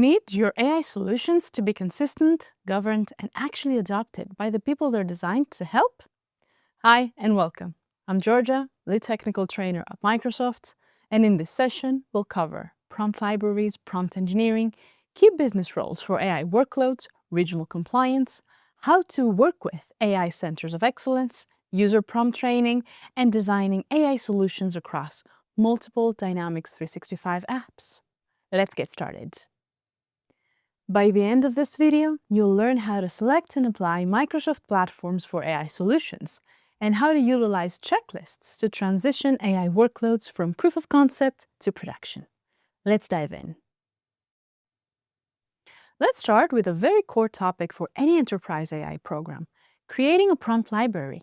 need your AI solutions to be consistent, governed, and actually adopted by the people they're designed to help. Hi, and welcome. I'm Georgia, lead technical trainer at Microsoft, and in this session, we'll cover prompt libraries, prompt engineering, key business roles for AI workloads, regional compliance, how to work with AI centers of excellence, user prompt training, and designing AI solutions across multiple Dynamics 365 apps. Let's get started. By the end of this video, you'll learn how to select and apply Microsoft platforms for AI solutions and how to utilize checklists to transition AI workloads from proof of concept to production. Let's dive in. Let's start with a very core topic for any enterprise AI program, creating a prompt library.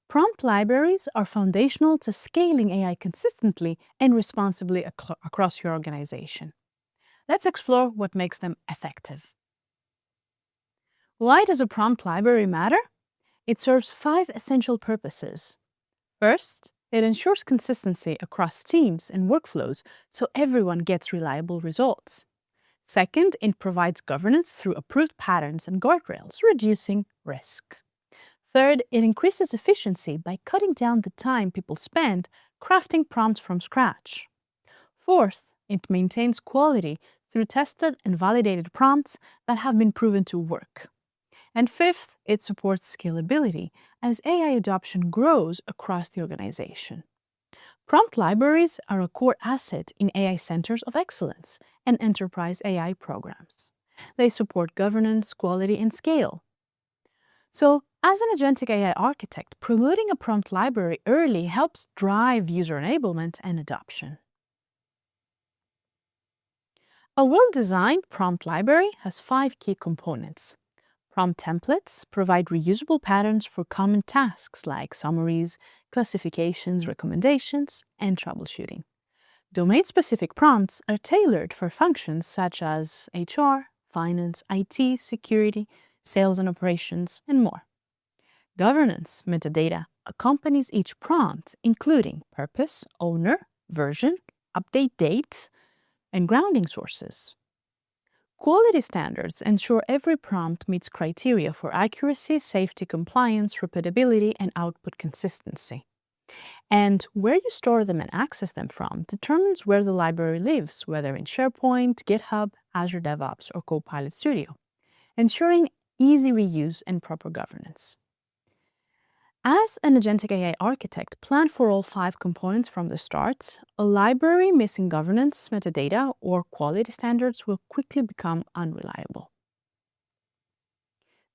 Prompt libraries are foundational to scaling AI consistently and responsibly across your organization. Let's explore what makes them effective. Why does a prompt library matter? It serves 5 essential purposes. First, it ensures consistency across teams and workflows so everyone gets reliable results. Second, it provides governance through approved patterns and guardrails, reducing risk. Third, it increases efficiency by cutting down the time people spend crafting prompts from scratch. Fourth, it maintains quality through tested and validated prompts that have been proven to work. And fifth, it supports scalability as AI adoption grows across the organization. Prompt libraries are a core asset in AI centers of excellence and enterprise AI programs. They support governance, quality, and scale. So, as an agentic AI architect, promoting a prompt library early helps drive user enablement and adoption. A well-designed prompt library has 5 key components. Prompt templates provide reusable patterns for common tasks like summaries, classifications, recommendations, and troubleshooting. Domain-specific prompts are tailored for functions such as HR, finance, IT, security, sales and operations, and more. Governance metadata accompanies each prompt, including purpose, owner, version, update date, and grounding sources. Quality standards ensure every prompt meets criteria for accuracy, safety, compliance, repeatability, and output consistency. And where you store them and access them from determines where the library lives, whether in SharePoint, GitHub, Azure DevOps, or Copilot Studio, ensuring easy reuse and proper governance. As an agentic AI architect, plan for all 5 components from the start. A library missing governance, metadata, or quality standards will quickly become unreliable.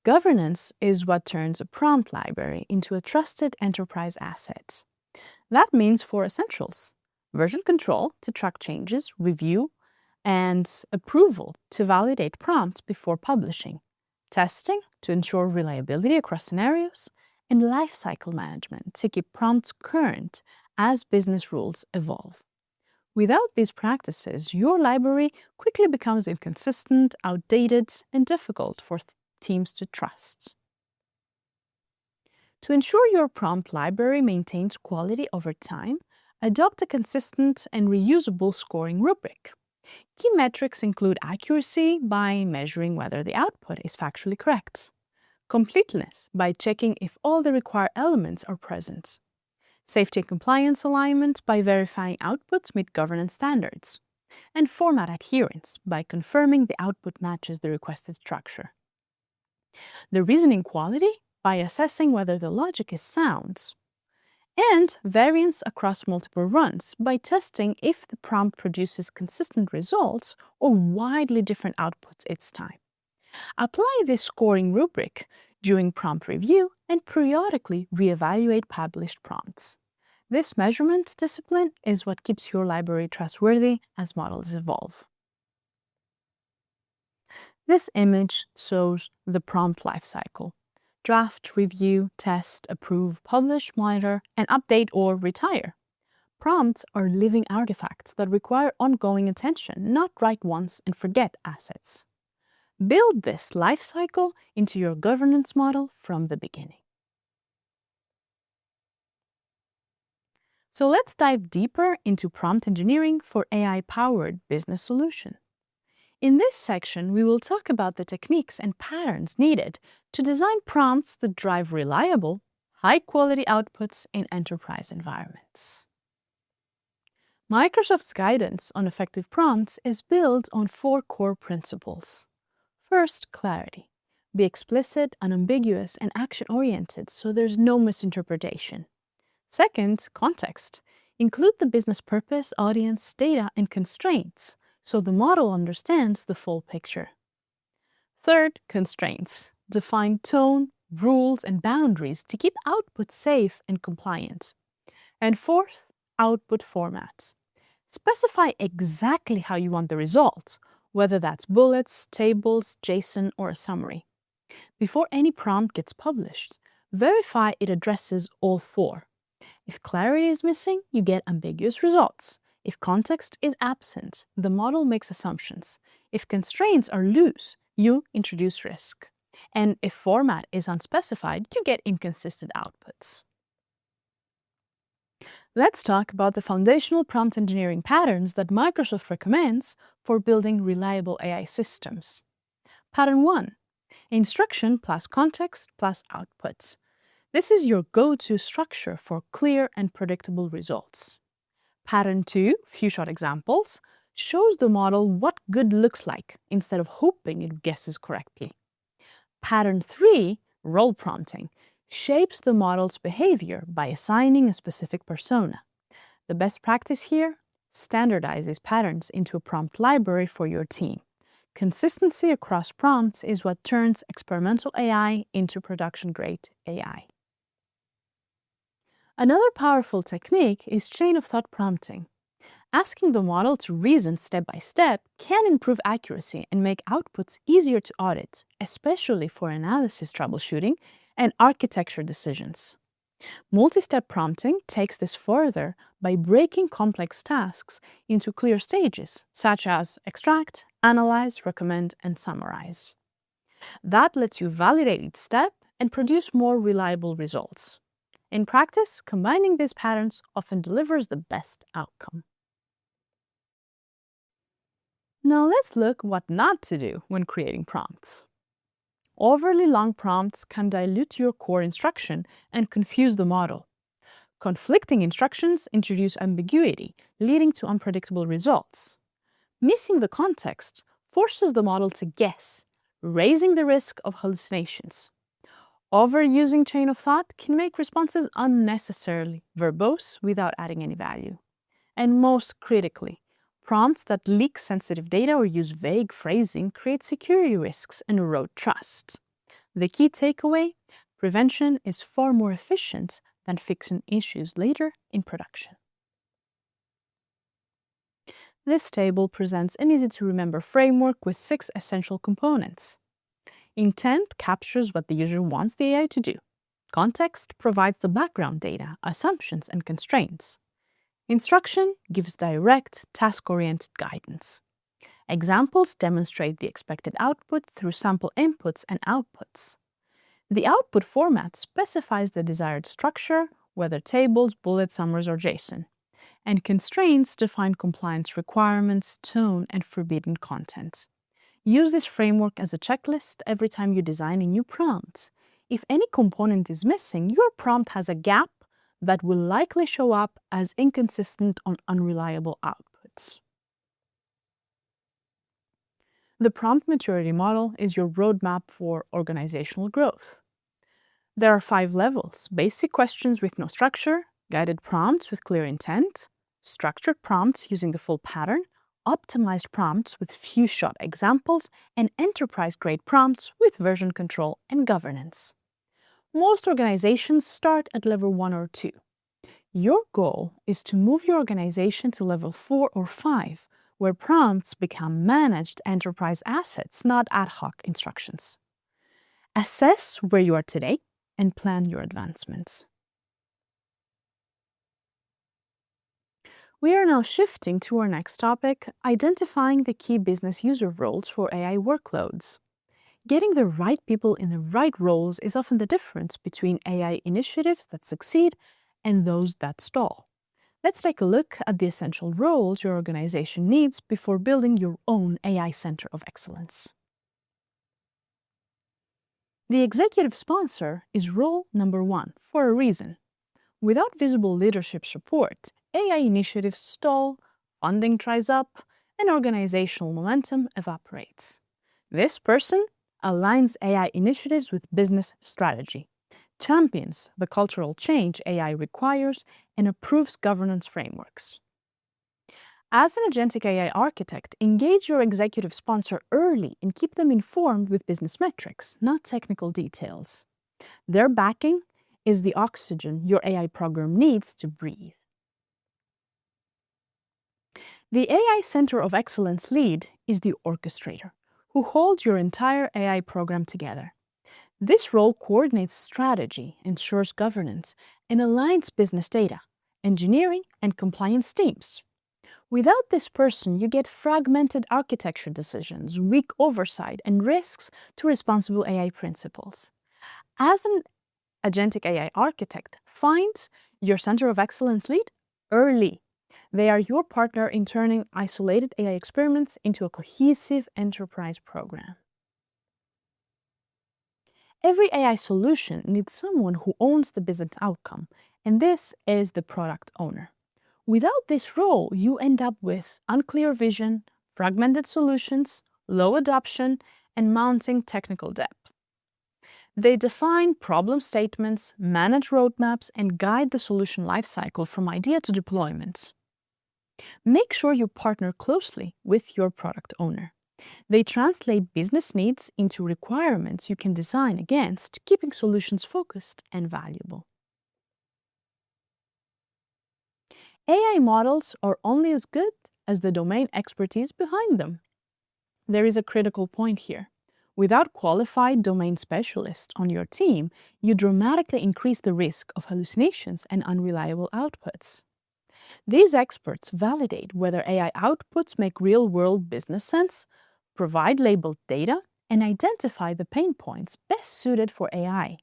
Governance is what turns a prompt library into a trusted enterprise asset. That means 4 essentials: version control to track changes, review, and approval to validate prompts before publishing, testing to ensure reliability across scenarios, and lifecycle management to keep prompts current as business rules evolve. Without these practices, your library quickly becomes inconsistent, outdated, and difficult for teams to trust. To ensure your prompt library maintains quality over time, adopt a consistent and reusable scoring rubric. Key metrics include accuracy by measuring whether the output is factually correct, completeness by checking if all the required elements are present, safety and compliance alignment by verifying outputs meet governance standards, and format adherence by confirming the output matches the requested structure. The reasoning quality by assessing whether the logic is sound, and variance across multiple runs by testing if the prompt produces consistent results or widely different outputs each time. Apply this scoring rubric during prompt review and periodically reevaluate published prompts. This measurement discipline is what keeps your library trustworthy as models evolve. This image shows the prompt lifecycle: draft, review, test, approve, publish, monitor, and update or retire. Prompts are living artifacts that require ongoing attention, not write once and forget assets. Build this life cycle into your governance model from the beginning. So let's dive deeper into prompt engineering for AI-powered business solution. In this section, we will talk about the techniques and patterns needed to design prompts that drive reliable, high-quality outputs in enterprise environments. Microsoft's guidance on effective prompts is built on 4 core principles. First, clarity. Be explicit, unambiguous, and action-oriented so there's no misinterpretation. Second, context. Include the business purpose, audience, data, and constraints so the model understands the full picture. Third, constraints. Define tone, rules, and boundaries to keep output safe and compliant. And fourth, output format. Specify exactly how you want the result, whether that's bullets, tables, JSON, or a summary. Before any prompt gets published, verify it addresses all 4. If clarity is missing, you get ambiguous results. If context is absent, the model makes assumptions. If constraints are loose, you introduce risk. And if format is unspecified, you get inconsistent outputs. Let's talk about the foundational prompt engineering patterns that Microsoft recommends for building reliable AI systems. Pattern 1. Instruction plus context plus output. This is your go-to structure for clear and predictable results. Pattern 2, few-shot examples, shows the model what good looks like instead of hoping it guesses correctly. Pattern 3, role prompting, shapes the model's behavior by assigning a specific persona. The best practice here? Standardize these patterns into a prompt library for your team. Consistency across prompts is what turns experimental AI into production-grade AI. Another powerful technique is chain-of-thought prompting. Asking the model to reason step by step can improve accuracy and make outputs easier to audit, especially for analysis troubleshooting and architecture decisions. Multi-step prompting takes this further by breaking complex tasks into clear stages, such as extract, analyze, recommend, and summarize. That lets you validate each step and produce more reliable results. In practice, combining these patterns often delivers the best outcome. Now let's look what not to do when creating prompts. Overly long prompts can dilute your core instruction and confuse the model. Conflicting instructions introduce ambiguity, leading to unpredictable results. Missing the context forces the model to guess, raising the risk of hallucinations. Overusing chain of thought can make responses unnecessarily verbose without adding any value. And most critically, prompts that leak sensitive data or use vague phrasing create security risks and erode trust. The key takeaway? Prevention is far more efficient than fixing issues later in production. This table presents an easy-to-remember framework with 6 essential components. Intent captures what the user wants the AI to do. Context provides the background data, assumptions, and constraints. Instruction gives direct, task-oriented guidance. Examples demonstrate the expected output through sample inputs and outputs. The output format specifies the desired structure, whether tables, bullet summaries, or JSON. And constraints define compliance requirements, tone, and forbidden content. Use this framework as a checklist every time you design a new prompt. If any component is missing, your prompt has a gap that will likely show up as inconsistent or unreliable outputs. The prompt maturity model is your roadmap for organizational growth. There are 5 levels: basic questions with no structure, guided prompts with clear intent, structured prompts using the full pattern, optimized prompts with few-shot examples, and enterprise-grade prompts with version control and governance. Most organizations start at level 1 or 2. Your goal is to move your organization to level 4 or 5, where prompts become managed enterprise assets, not ad hoc instructions. Assess where you are today and plan your advancements. We are now shifting to our next topic, identifying the key business user roles for AI workloads. Getting the right people in the right roles is often the difference between AI initiatives that succeed and those that stall. Let's take a look at the essential roles your organization needs before building your own AI Center of Excellence. The executive sponsor is role number one for a reason. Without visible leadership support, AI initiatives stall, funding dries up, and organizational momentum evaporates. This person aligns AI initiatives with business strategy, champions the cultural change AI requires, and approves governance frameworks. As an agentic AI architect, engage your executive sponsor early and keep them informed with business metrics, not technical details. Their backing is the oxygen your AI program needs to breathe. The AI Center of Excellence lead is the orchestrator, who holds your entire AI program together. This role coordinates strategy, ensures governance, and aligns business data, engineering, and compliance teams. Without this person, you get fragmented architecture decisions, weak oversight, and risks to responsible AI principles. As an agentic AI architect, find your Center of Excellence lead early. They are your partner in turning isolated AI experiments into a cohesive enterprise program. Every AI solution needs someone who owns the business outcome, and this is the product owner. Without this role, you end up with unclear vision, fragmented solutions, low adoption, and mounting technical debt. They define problem statements, manage roadmaps, and guide the solution lifecycle from idea to deployment. Make sure you partner closely with your product owner. They translate business needs into requirements you can design against, keeping solutions focused and valuable. AI models are only as good as the domain expertise behind them. There is a critical point here. Without qualified domain specialists on your team, you dramatically increase the risk of hallucinations and unreliable outputs. These experts validate whether AI outputs make real-world business sense, provide labeled data, and identify the pain points best suited for AI.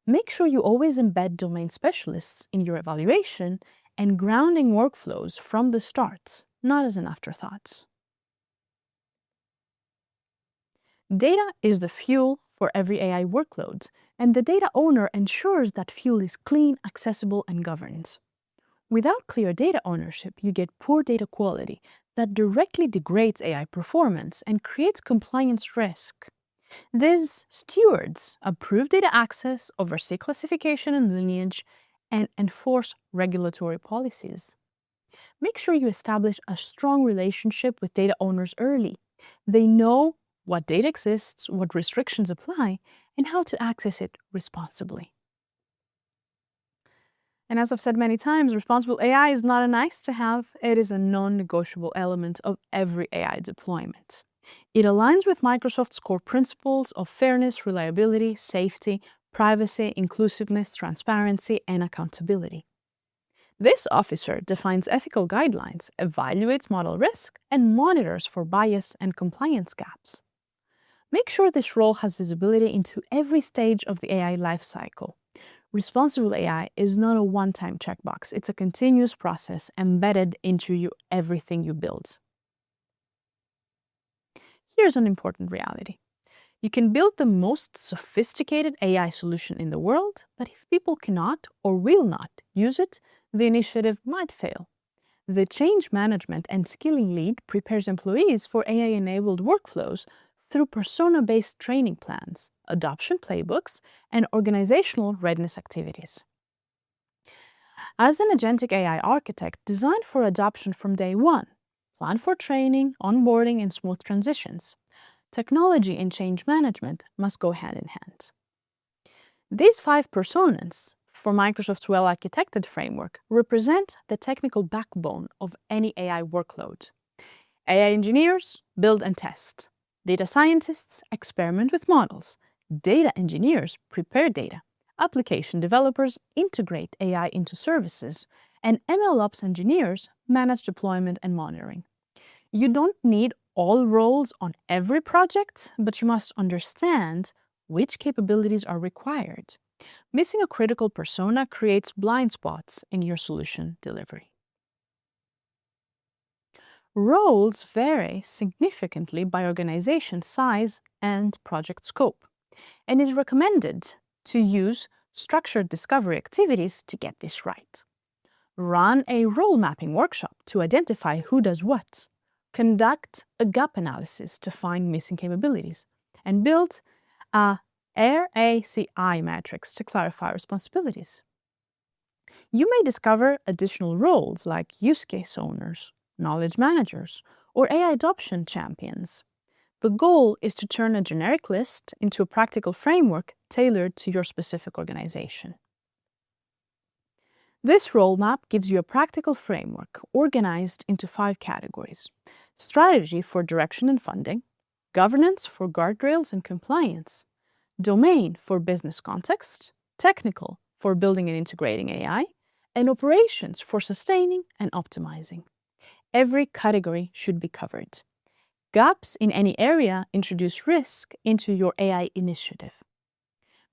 Make sure you always embed domain specialists in your evaluation and grounding workflows from the start, not as an afterthought. Data is the fuel for every AI workload, and the data owner ensures that fuel is clean, accessible, and governed. Without clear data ownership, you get poor data quality that directly degrades AI performance and creates compliance risk. These stewards approve data access, oversee classification and lineage, and enforce regulatory policies. Make sure you establish a strong relationship with data owners early. They know what data exists, what restrictions apply, and how to access it responsibly. And as I've said many times, responsible AI is not a nice to have, it is a non-negotiable element of every AI deployment. It aligns with Microsoft's core principles of fairness, reliability, safety, privacy, inclusiveness, transparency, and accountability. This officer defines ethical guidelines, evaluates model risk, and monitors for bias and compliance gaps. Make sure this role has visibility into every stage of the AI lifecycle. Responsible AI is not a one-time checkbox. It's a continuous process embedded into everything you build. Here's an important reality. You can build the most sophisticated AI solution in the world, but if people cannot or will not use it, the initiative might fail. The change management and skilling lead prepares employees for AI-enabled workflows through persona-based training plans, adoption playbooks, and organizational readiness activities. As an agentic AI architect, design for adoption from day one. Plan for training, onboarding, and smooth transitions. Technology and change management must go hand in hand. These 5 personas for Microsoft's well-architected framework represent the technical backbone of any AI workload. AI engineers build and test. Data scientists experiment with models. Data engineers prepare data. Application developers integrate AI into services. And MLOps engineers manage deployment and monitoring. You don't need all roles on every project, but you must understand which capabilities are required. Missing a critical persona creates blind spots in your solution delivery. Roles vary significantly by organization size and project scope, and is recommended to use structured discovery activities to get this right. Run a role mapping workshop to identify who does what, conduct a gap analysis to find missing capabilities, and build a RACI matrix to clarify responsibilities. You may discover additional roles like use case owners, knowledge managers, or AI adoption champions. The goal is to turn a generic list into a practical framework tailored to your specific organization. This role map gives you a practical framework organized into 5 categories: strategy for direction and funding, governance for guardrails and compliance, domain for business context, technical for building and integrating AI, and operations for sustaining and optimizing. Every category should be covered. Gaps in any area introduce risk into your AI initiative.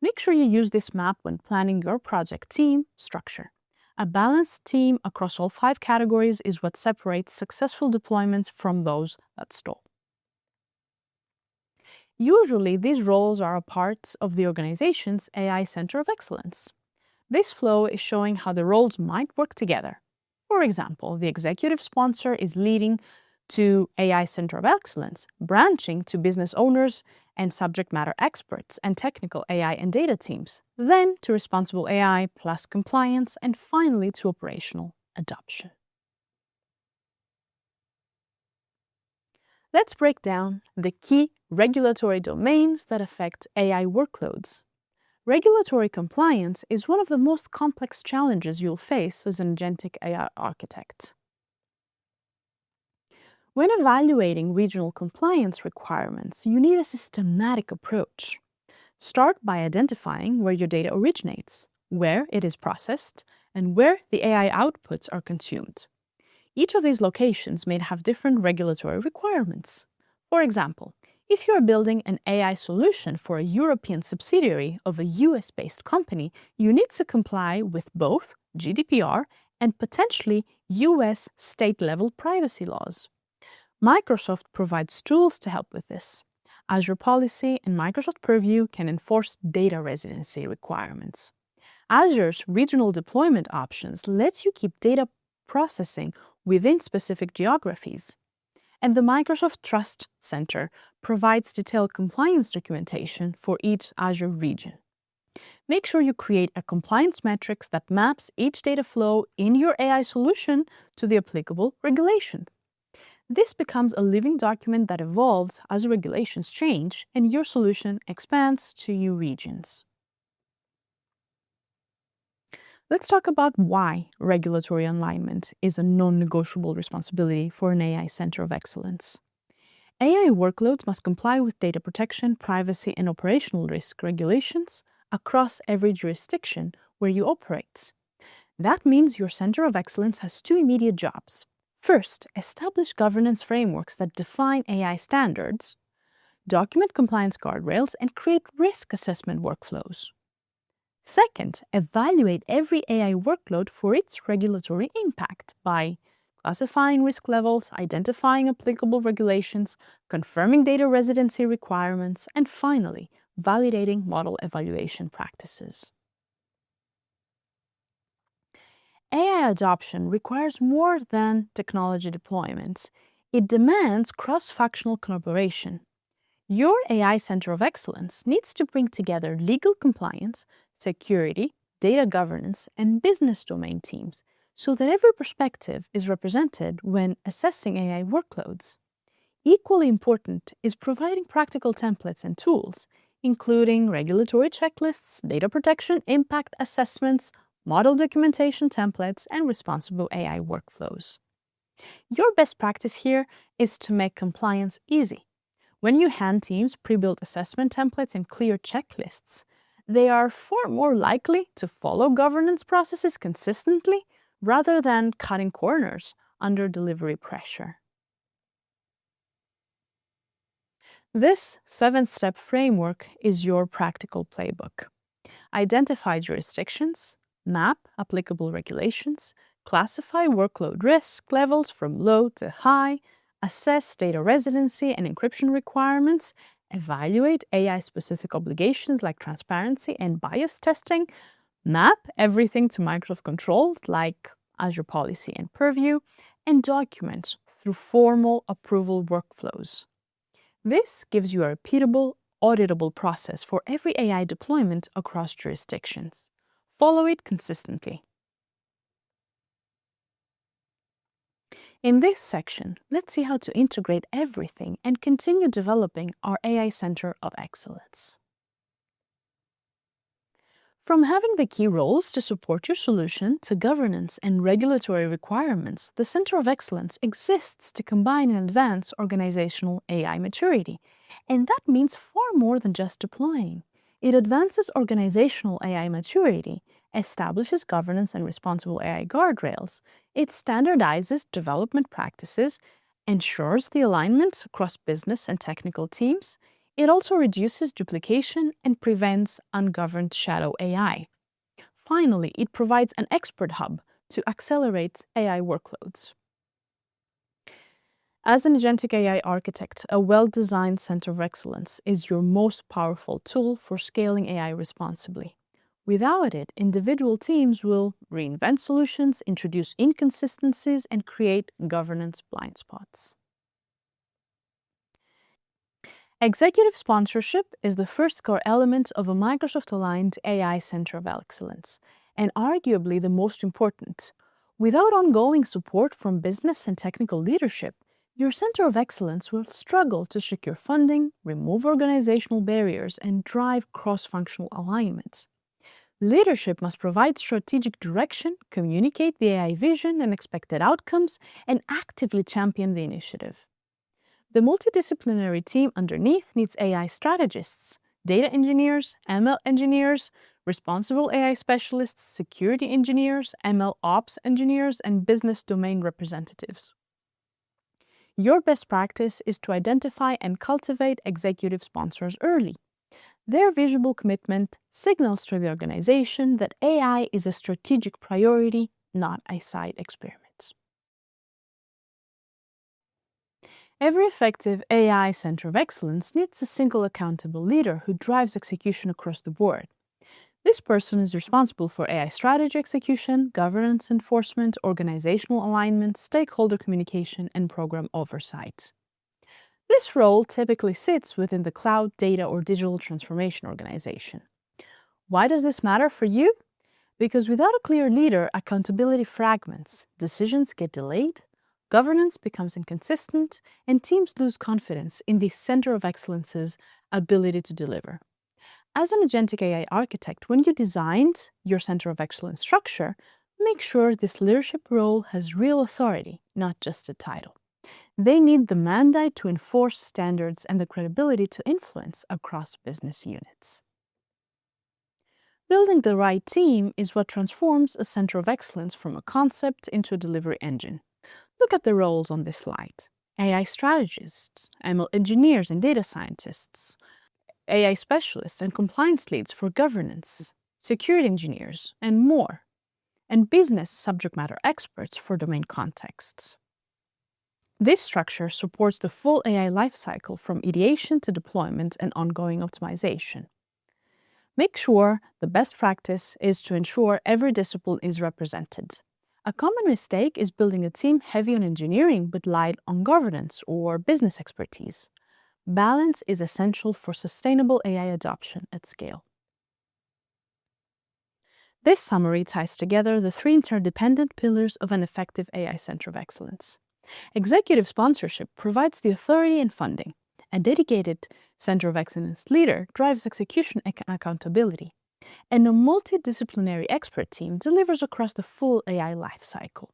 Make sure you use this map when planning your project team structure. A balanced team across all 5 categories is what separates successful deployments from those that stall. Usually, these roles are a part of the organization's AI Center of Excellence. This flow is showing how the roles might work together. For example, the executive sponsor is leading to AI Center of Excellence, branching to business owners and subject matter experts and technical AI and data teams, then to responsible AI plus compliance, and finally to operational adoption. Let's break down the key regulatory domains that affect AI workloads. Regulatory compliance is one of the most complex challenges you'll face as an agentic AI architect. When evaluating regional compliance requirements, you need a systematic approach. Start by identifying where your data originates, where it is processed, and where the AI outputs are consumed. Each of these locations may have different regulatory requirements. For example, if you are building an AI solution for a European subsidiary of a US-based company, you need to comply with both GDPR and potentially US state-level privacy laws. Microsoft provides tools to help with this. Azure Policy and Microsoft Purview can enforce data residency requirements. Azure's regional deployment options lets you keep data processing within specific geographies. And the Microsoft Trust Center provides detailed compliance documentation for each Azure region. Make sure you create a compliance matrix that maps each data flow in your AI solution to the applicable regulation. This becomes a living document that evolves as regulations change and your solution expands to new regions. Let's talk about why regulatory alignment is a non-negotiable responsibility for an AI Center of Excellence. AI workloads must comply with data protection, privacy, and operational risk regulations across every jurisdiction where you operate. That means your Center of Excellence has 2 immediate jobs. First, establish governance frameworks that define AI standards, document compliance guardrails, and create risk assessment workflows. Second, evaluate every AI workload for its regulatory impact by classifying risk levels, identifying applicable regulations, confirming data residency requirements, and finally, validating model evaluation practices. AI adoption requires more than technology deployment. It demands cross-functional collaboration. Your AI Center of Excellence needs to bring together legal compliance, security, data governance, and business domain teams so that every perspective is represented when assessing AI workloads. Equally important is providing practical templates and tools, including regulatory checklists, data protection impact assessments, model documentation templates, and responsible AI workflows. Your best practice here is to make compliance easy. When you hand teams pre-built assessment templates and clear checklists, they are far more likely to follow governance processes consistently rather than cutting corners under delivery pressure. This 7-step framework is your practical playbook. Identify jurisdictions, map applicable regulations, classify workload risk levels from low to high, assess data residency and encryption requirements, evaluate AI-specific obligations like transparency and bias testing, map everything to Microsoft controls like Azure Policy and Purview, and document through formal approval workflows. This gives you a repeatable, auditable process for every AI deployment across jurisdictions. Follow it consistently. In this section, let's see how to integrate everything and continue developing our AI Center of Excellence. From having the key roles to support your solution to governance and regulatory requirements, the Center of Excellence exists to combine and advance organizational AI maturity. And that means far more than just deploying. It advances organizational AI maturity, establishes governance and responsible AI guardrails, it standardizes development practices, ensures the alignment across business and technical teams. It also reduces duplication and prevents ungoverned shadow AI. Finally, it provides an expert hub to accelerate AI workloads. As an agentic AI architect, a well-designed center of excellence is your most powerful tool for scaling AI responsibly. Without it, individual teams will reinvent solutions, introduce inconsistencies, and create governance blind spots. Executive sponsorship is the first core element of a Microsoft-aligned AI Center of Excellence, and arguably the most important. Without ongoing support from business and technical leadership, your Center of Excellence will struggle to secure funding, remove organizational barriers, and drive cross-functional alignment. Leadership must provide strategic direction, communicate the AI vision and expected outcomes, and actively champion the initiative. The multidisciplinary team underneath needs AI strategists, data engineers, ML engineers, responsible AI specialists, security engineers, ML ops engineers, and business domain representatives. Your best practice is to identify and cultivate executive sponsors early. Their visible commitment signals to the organization that AI is a strategic priority, not a side experiment. Every effective AI Center of Excellence needs a single accountable leader who drives execution across the board. This person is responsible for AI strategy execution, governance enforcement, organizational alignment, stakeholder communication, and program oversight. This role typically sits within the cloud, data, or digital transformation organization. Why does this matter for you? Because without a clear leader, accountability fragments, decisions get delayed, governance becomes inconsistent, and teams lose confidence in the Center of Excellence's ability to deliver. As an agentic AI architect, when you designed your Center of Excellence structure, make sure this leadership role has real authority, not just a title. They need the mandate to enforce standards and the credibility to influence across business units. Building the right team is what transforms a Center of Excellence from a concept into a delivery engine. Look at the roles on this slide. AI strategists, ML engineers and data scientists, AI specialists and compliance leads for governance, security engineers, and more, and business subject matter experts for domain contexts. This structure supports the full AI lifecycle from ideation to deployment and ongoing optimization. Make sure the best practice is to ensure every discipline is represented. A common mistake is building a team heavy on engineering but light on governance or business expertise. Balance is essential for sustainable AI adoption at scale. This summary ties together the three interdependent pillars of an effective AI Center of Excellence. Executive sponsorship provides the authority and funding. A dedicated Center of Excellence leader drives execution and accountability. And a multidisciplinary expert team delivers across the full AI lifecycle.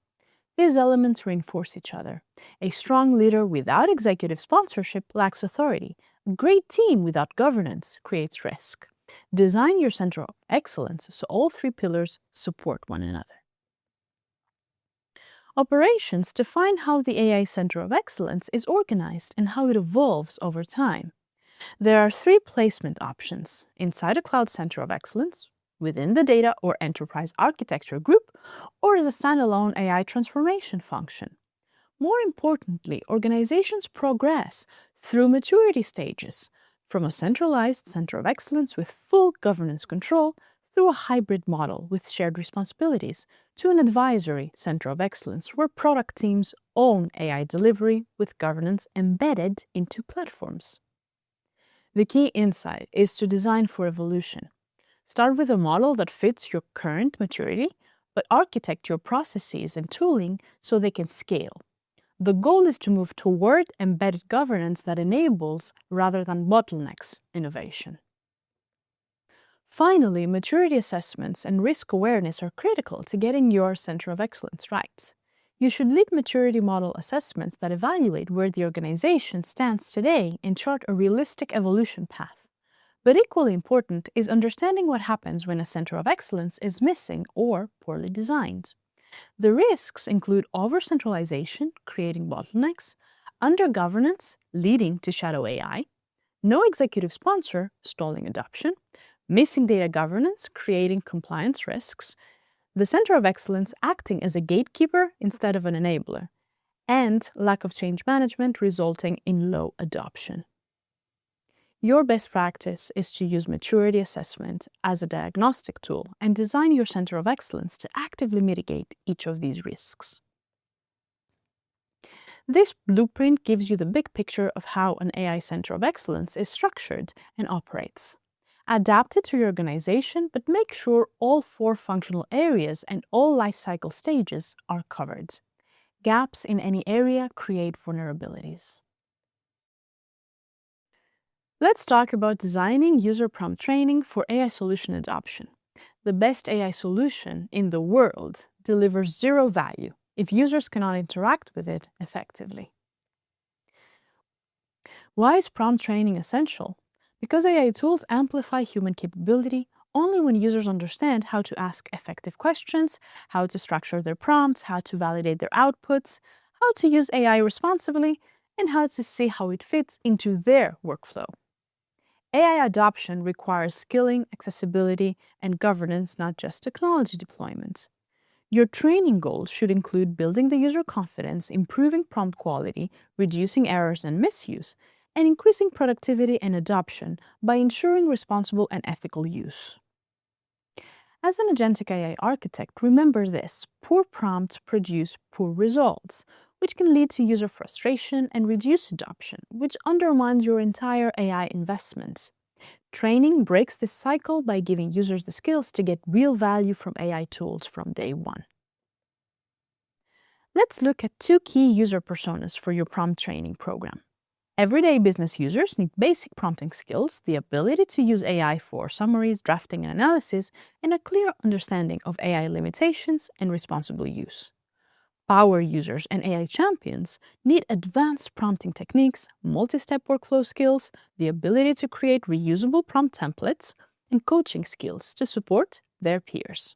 These elements reinforce each other. A strong leader without executive sponsorship lacks authority. A great team without governance creates risk. Design your Center of Excellence so all three pillars support one another. Operations define how the AI Center of Excellence is organized and how it evolves over time. There are three placement options: inside a cloud center of excellence, within the data or enterprise architecture group, or as a standalone AI transformation function. More importantly, organizations progress through maturity stages, from a centralized center of excellence with full governance control through a hybrid model with shared responsibilities to an advisory center of excellence where product teams own AI delivery with governance embedded into platforms. The key insight is to design for evolution. Start with a model that fits your current maturity, but architect your processes and tooling so they can scale. The goal is to move toward embedded governance that enables, rather than bottlenecks, innovation. Finally, maturity assessments and risk awareness are critical to getting your center of excellence right. You should lead maturity model assessments that evaluate where the organization stands today and chart a realistic evolution path. But equally important is understanding what happens when a center of excellence is missing or poorly designed. The risks include over-centralization, creating bottlenecks, under-governance, leading to shadow AI, no executive sponsor, stalling adoption, missing data governance, creating compliance risks, the center of excellence acting as a gatekeeper instead of an enabler, and lack of change management resulting in low adoption. Your best practice is to use maturity assessment as a diagnostic tool and design your center of excellence to actively mitigate each of these risks. This blueprint gives you the big picture of how an AI center of excellence is structured and operates. Adapt it to your organization, but make sure all four functional areas and all lifecycle stages are covered. Gaps in any area create vulnerabilities. Let's talk about designing user prompt training for AI solution adoption. The best AI solution in the world delivers zero value if users cannot interact with it effectively. Why is prompt training essential? Because AI tools amplify human capability only when users understand how to ask effective questions, how to structure their prompts, how to validate their outputs, how to use AI responsibly, and how to see how it fits into their workflow. AI adoption requires skilling, accessibility, and governance, not just technology deployment. Your training goals should include building the user confidence, improving prompt quality, reducing errors and misuse, and increasing productivity and adoption by ensuring responsible and ethical use. As an agentic AI architect, remember this: poor prompts produce poor results, which can lead to user frustration and reduce adoption, which undermines your entire AI investment. Training breaks this cycle by giving users the skills to get real value from AI tools from day one. Let's look at two key user personas for your prompt training program. Everyday business users need basic prompting skills, the ability to use AI for summaries, drafting, and analysis, and a clear understanding of AI limitations and responsible use. Power users and AI champions need advanced prompting techniques, multi-step workflow skills, the ability to create reusable prompt templates, and coaching skills to support their peers.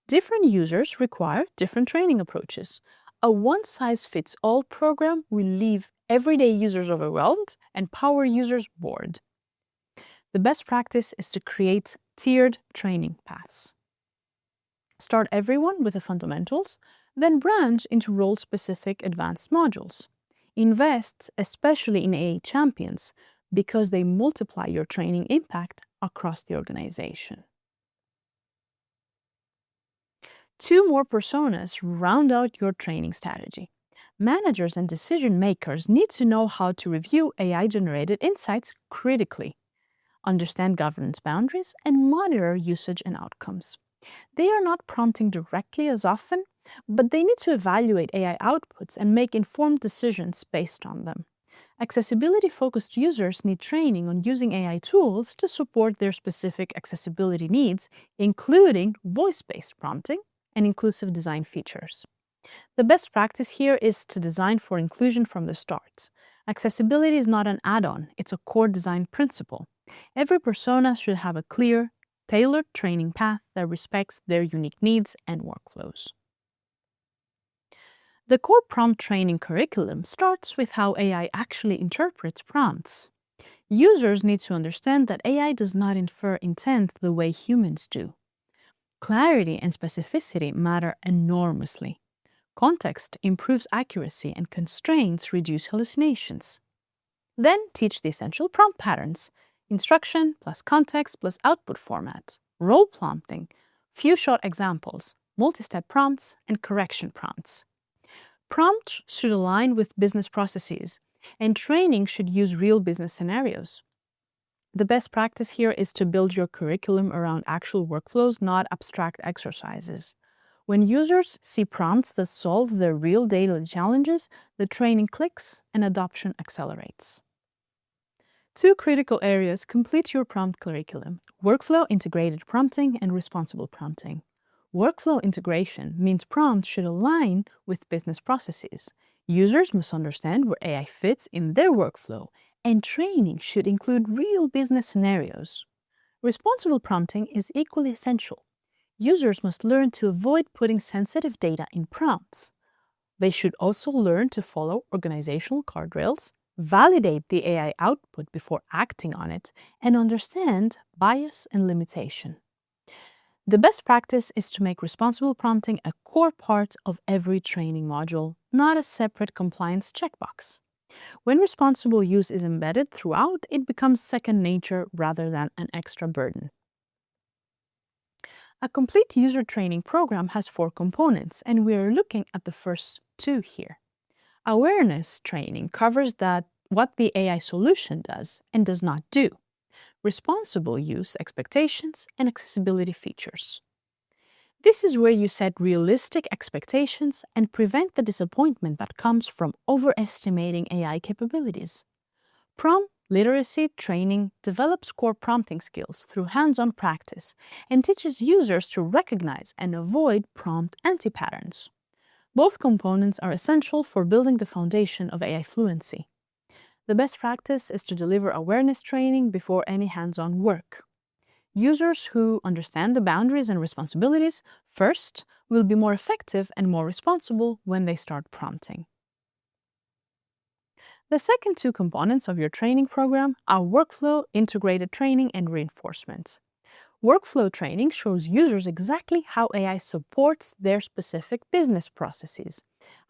Different users require different training approaches. A one-size-fits-all program will leave everyday users overwhelmed and power users bored. The best practice is to create tiered training paths. Start everyone with the fundamentals, then branch into role-specific advanced modules. Invest especially in AI champions because they multiply your training impact across the organization. Two more personas round out your training strategy. Managers and decision makers need to know how to review AI-generated insights critically, understand governance boundaries, and monitor usage and outcomes. They are not prompting directly as often, but they need to evaluate AI outputs and make informed decisions based on them. Accessibility-focused users need training on using AI tools to support their specific accessibility needs, including voice-based prompting and inclusive design features. The best practice here is to design for inclusion from the start. Accessibility is not an add-on, it's a core design principle. Every persona should have a clear, tailored training path that respects their unique needs and workflows. The core prompt training curriculum starts with how AI actually interprets prompts. Users need to understand that AI does not infer intent the way humans do. Clarity and specificity matter enormously. Context improves accuracy and constraints reduce hallucinations. Then teach the essential prompt patterns: instruction plus context plus output format, role prompting, few short examples, multi-step prompts, and correction prompts. Prompts should align with business processes, and training should use real business scenarios. The best practice here is to build your curriculum around actual workflows, not abstract exercises. When users see prompts that solve their real daily challenges, the training clicks and adoption accelerates. Two critical areas complete your prompt curriculum: workflow integrated prompting and responsible prompting. Workflow integration means prompts should align with business processes. Users must understand where AI fits in their workflow, and training should include real business scenarios. Responsible prompting is equally essential. Users must learn to avoid putting sensitive data in prompts. They should also learn to follow organizational guardrails, validate the AI output before acting on it, and understand bias and limitation. The best practice is to make responsible prompting a core part of every training module, not a separate compliance checkbox. When responsible use is embedded throughout, it becomes second nature rather than an extra burden. A complete user training program has 4 components, and we are looking at the first 2 here. Awareness training covers what the AI solution does and does not do. Responsible use expectations and accessibility features. This is where you set realistic expectations and prevent the disappointment that comes from overestimating AI capabilities. Prompt literacy training develops core prompting skills through hands-on practice and teaches users to recognize and avoid prompt anti-patterns. Both components are essential for building the foundation of AI fluency. The best practice is to deliver awareness training before any hands-on work. Users who understand the boundaries and responsibilities first will be more effective and more responsible when they start prompting. The second 2 components of your training program are workflow, integrated training, and reinforcement. Workflow training shows users exactly how AI supports their specific business processes,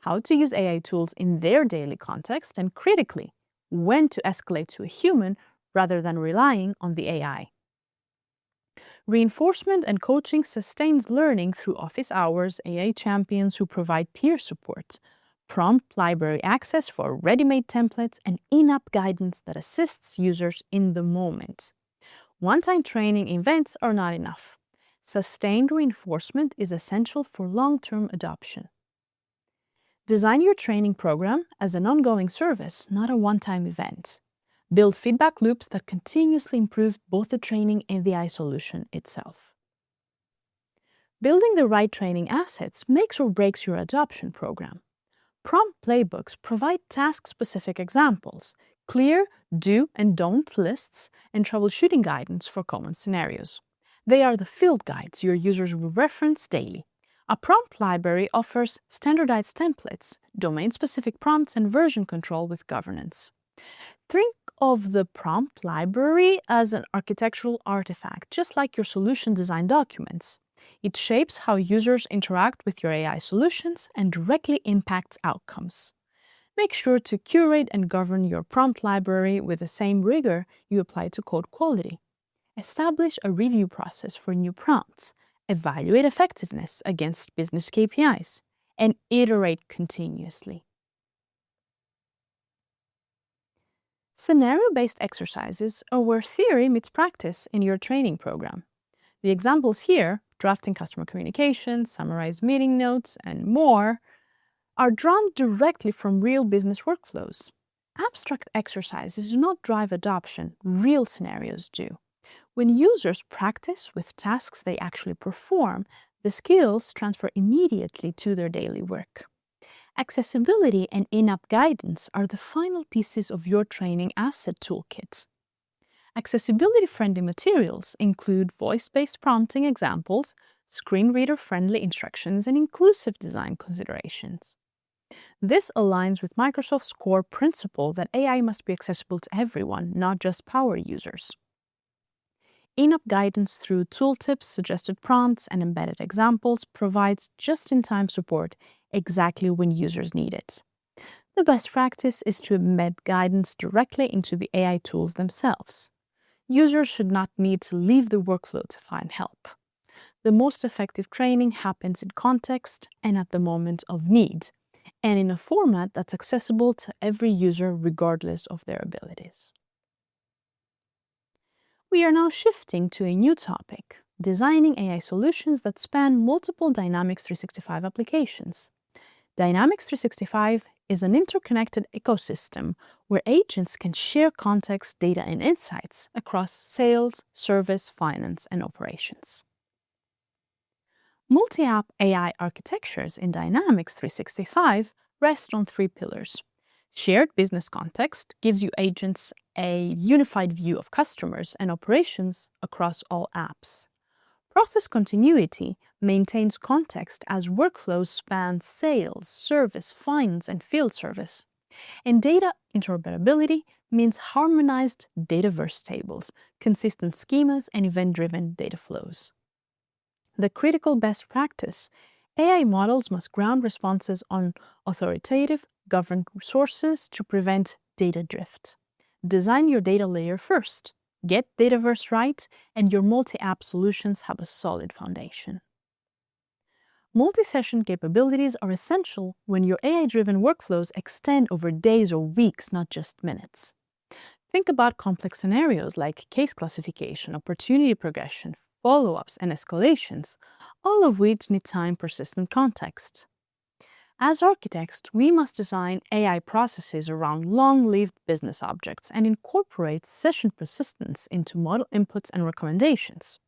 how to use AI tools in their daily context, and critically, when to escalate to a human rather than relying on the AI. Reinforcement and coaching sustains learning through office hours, AI champions who provide peer support, prompt library access for ready-made templates, and in-app guidance that assists users in the moment. One-time training events are not enough. Sustained reinforcement is essential for long-term adoption. Design your training program as an ongoing service, not a one-time event. Build feedback loops that continuously improve both the training and the AI solution itself. Building the right training assets makes or breaks your adoption program. Prompt playbooks provide task-specific examples, clear do and don't lists, and troubleshooting guidance for common scenarios. They are the field guides your users will reference daily. A prompt library offers standardized templates, domain-specific prompts, and version control with governance. Think of the prompt library as an architectural artifact, just like your solution design documents. It shapes how users interact with your AI solutions and directly impacts outcomes. Make sure to curate and govern your prompt library with the same rigor you apply to code quality. Establish a review process for new prompts, evaluate effectiveness against business KPIs, and iterate continuously. Scenario-based exercises are where theory meets practice in your training program. The examples here, drafting customer communication, summarize meeting notes, and more, are drawn directly from real business workflows. Abstract exercises do not drive adoption, real scenarios do. When users practice with tasks they actually perform, the skills transfer immediately to their daily work. Accessibility and in-app guidance are the final pieces of your training asset toolkit. Accessibility-friendly materials include voice-based prompting examples, screen reader-friendly instructions, and inclusive design considerations. This aligns with Microsoft's core principle that AI must be accessible to everyone, not just power users. In-app guidance through tooltips, suggested prompts, and embedded examples provides just-in-time support exactly when users need it. The best practice is to embed guidance directly into the AI tools themselves. Users should not need to leave the workflow to find help. The most effective training happens in context and at the moment of need, and in a format that's accessible to every user regardless of their abilities. We are now shifting to a new topic, designing AI solutions that span multiple Dynamics 365 applications. Dynamics 365 is an interconnected ecosystem where agents can share context, data, and insights across sales, service, finance, and operations. Multi-app AI architectures in Dynamics 365 rest on three pillars. Shared business context gives you agents a unified view of customers and operations across all apps. Process continuity maintains context as workflows span sales, service, finance, and field service. And data interoperability means harmonized dataverse tables, consistent schemas, and event-driven data flows. The critical best practice: AI models must ground responses on authoritative, governed sources to prevent data drift. Design your data layer first. Get Dataverse right, and your multi-app solutions have a solid foundation. Multi-session capabilities are essential when your AI-driven workflows extend over days or weeks, not just minutes. Think about complex scenarios like case classification, opportunity progression, follow-ups, and escalations, all of which need time, persistent context. As architects, we must design AI processes around long-lived business objects and incorporate session persistence into model inputs and recommendations.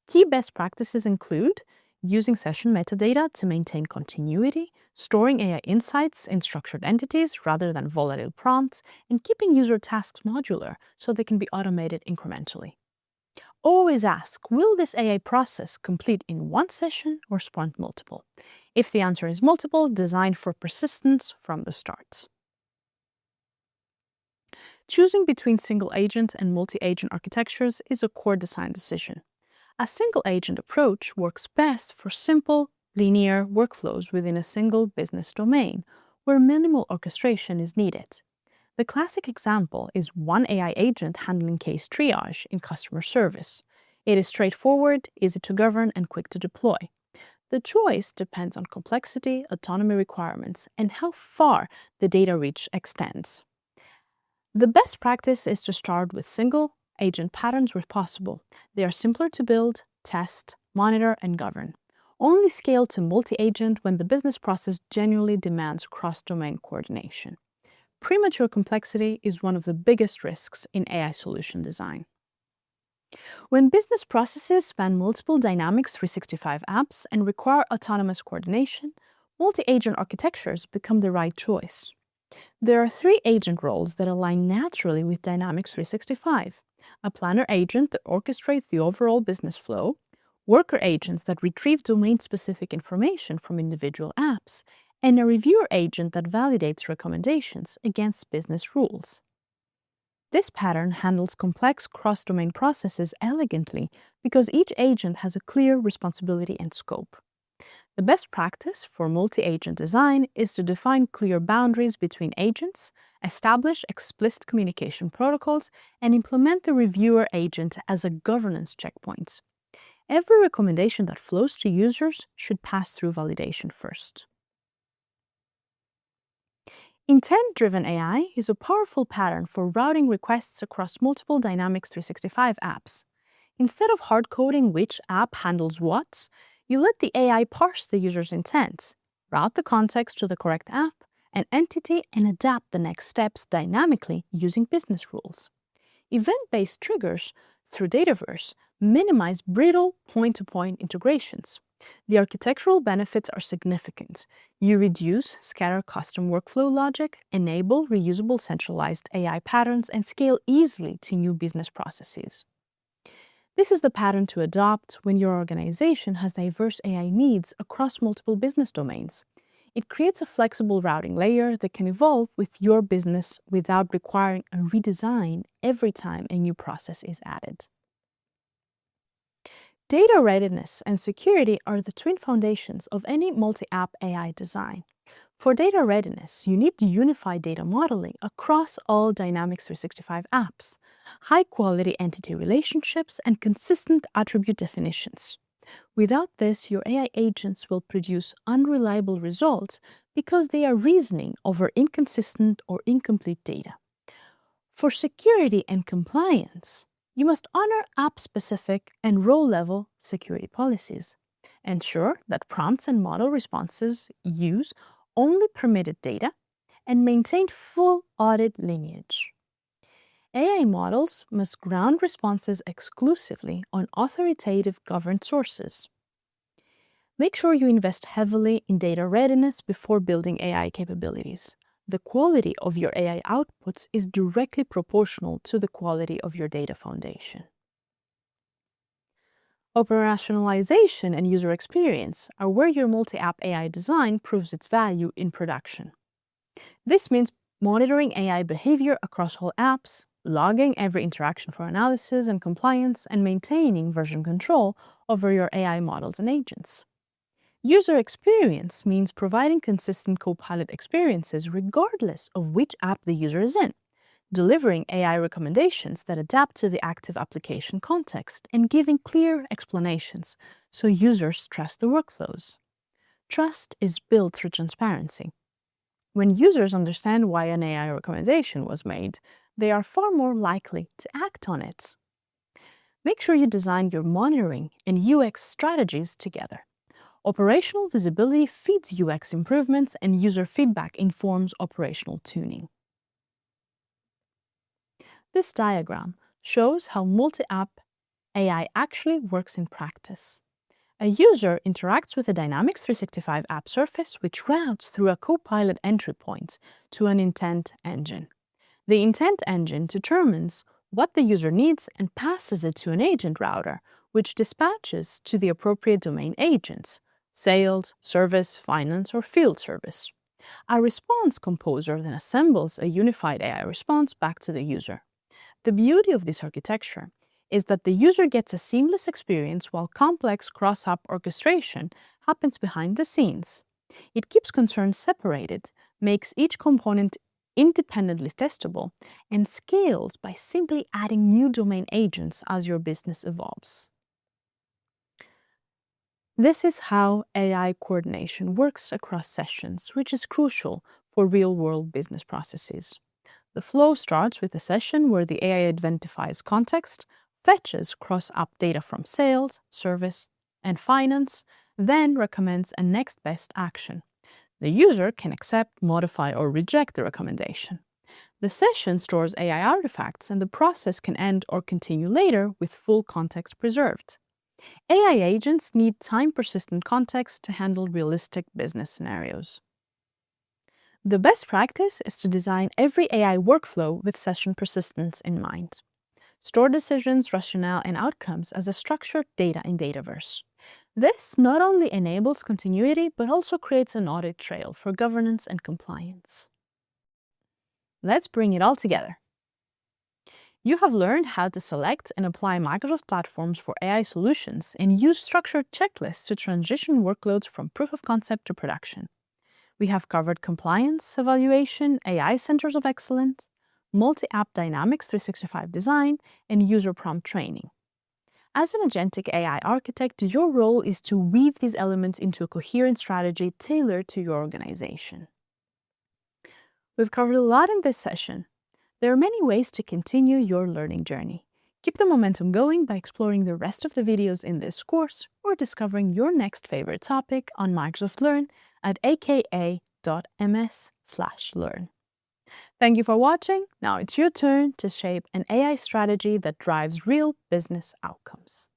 Key best practices include using session metadata to maintain continuity, storing AI insights in structured entities rather than volatile prompts, and keeping user tasks modular so they can be automated incrementally. Always ask, will this AI process complete in one session or spawn multiple? If the answer is multiple, design for persistence from the start. Choosing between single-agent and multi-agent architectures is a core design decision. A single-agent approach works best for simple, linear workflows within a single business domain, where minimal orchestration is needed. The classic example is one AI agent handling case triage in customer service. It is straightforward, easy to govern, and quick to deploy. The choice depends on complexity, autonomy requirements, and how far the data reach extends. The best practice is to start with single agent patterns where possible. They are simpler to build, test, monitor, and govern. Only scale to multi-agent when the business process genuinely demands cross-domain coordination. Premature complexity is one of the biggest risks in AI solution design. When business processes span multiple Dynamics 365 apps and require autonomous coordination, multi-agent architectures become the right choice. There are three agent roles that align naturally with Dynamics 365: a planner agent that orchestrates the overall business flow, worker agents that retrieve domain-specific information from individual apps, and a reviewer agent that validates recommendations against business rules. This pattern handles complex cross-domain processes elegantly because each agent has a clear responsibility and scope. The best practice for multi-agent design is to define clear boundaries between agents, establish explicit communication protocols, and implement the reviewer agent as a governance checkpoint. Every recommendation that flows to users should pass through validation first. Intent-driven AI is a powerful pattern for routing requests across multiple Dynamics 365 apps. Instead of hard-coding which app handles what, you let the AI parse the user's intent, route the context to the correct app and entity, and adapt the next steps dynamically using business rules. Event-based triggers through Dataverse minimize brittle point-to-point integrations. The architectural benefits are significant. You reduce scatter custom workflow logic, enable reusable centralized AI patterns, and scale easily to new business processes. This is the pattern to adopt when your organization has diverse AI needs across multiple business domains. It creates a flexible routing layer that can evolve with your business without requiring a redesign every time a new process is added. Data readiness and security are the twin foundations of any multi-app AI design. For data readiness, you need unified data modeling across all Dynamics 365 apps, high-quality entity relationships, and consistent attribute definitions. Without this, your AI agents will produce unreliable results because they are reasoning over inconsistent or incomplete data. For security and compliance, you must honor app-specific and role-level security policies. Ensure that prompts and model responses use only permitted data and maintain full audit lineage. AI models must ground responses exclusively on authoritative governed sources. Make sure you invest heavily in data readiness before building AI capabilities. The quality of your AI outputs is directly proportional to the quality of your data foundation. Operationalization and user experience are where your multi-app AI design proves its value in production. This means monitoring AI behavior across all apps, logging every interaction for analysis and compliance, and maintaining version control over your AI models and agents. User experience means providing consistent Copilot experiences regardless of which app the user is in, delivering AI recommendations that adapt to the active application context, and giving clear explanations so users trust the workflows. Trust is built through transparency. When users understand why an AI recommendation was made, they are far more likely to act on it. Make sure you design your monitoring and UX strategies together. Operational visibility feeds UX improvements, and user feedback informs operational tuning. This diagram shows how multi-app AI actually works in practice. A user interacts with a Dynamics 365 app surface, which routes through a Copilot entry point to an intent engine. The intent engine determines what the user needs and passes it to an agent router, which dispatches to the appropriate domain agents: sales, service, finance, or field service. A response composer then assembles a unified AI response back to the user. The beauty of this architecture is that the user gets a seamless experience while complex cross-app orchestration happens behind the scenes. It keeps concerns separated, makes each component independently testable, and scales by simply adding new domain agents as your business evolves. This is how AI coordination works across sessions, which is crucial for real-world business processes. The flow starts with a session where the AI identifies context, fetches cross-app data from sales, service, and finance, then recommends a next best action. The user can accept, modify, or reject the recommendation. The session stores AI artifacts, and the process can end or continue later with full context preserved. AI agents need time-persistent context to handle realistic business scenarios. The best practice is to design every AI workflow with session persistence in mind. Store decisions, rationale, and outcomes as a structured data in Dataverse. This not only enables continuity, but also creates an audit trail for governance and compliance. Let's bring it all together. You have learned how to select and apply Microsoft platforms for AI solutions and use structured checklists to transition workloads from proof of concept to production. We have covered compliance, evaluation, AI centers of excellence, multi-app Dynamics 365 design, and user prompt training. As an agentic AI architect, your role is to weave these elements into a coherent strategy tailored to your organization. We've covered a lot in this session. There are many ways to continue your learning journey. Keep the momentum going by exploring the rest of the videos in this course or discovering your next favorite topic on Microsoft Learn at aka.ms/learn. Thank you for watching. Now it's your turn to shape an AI strategy that drives real business outcomes.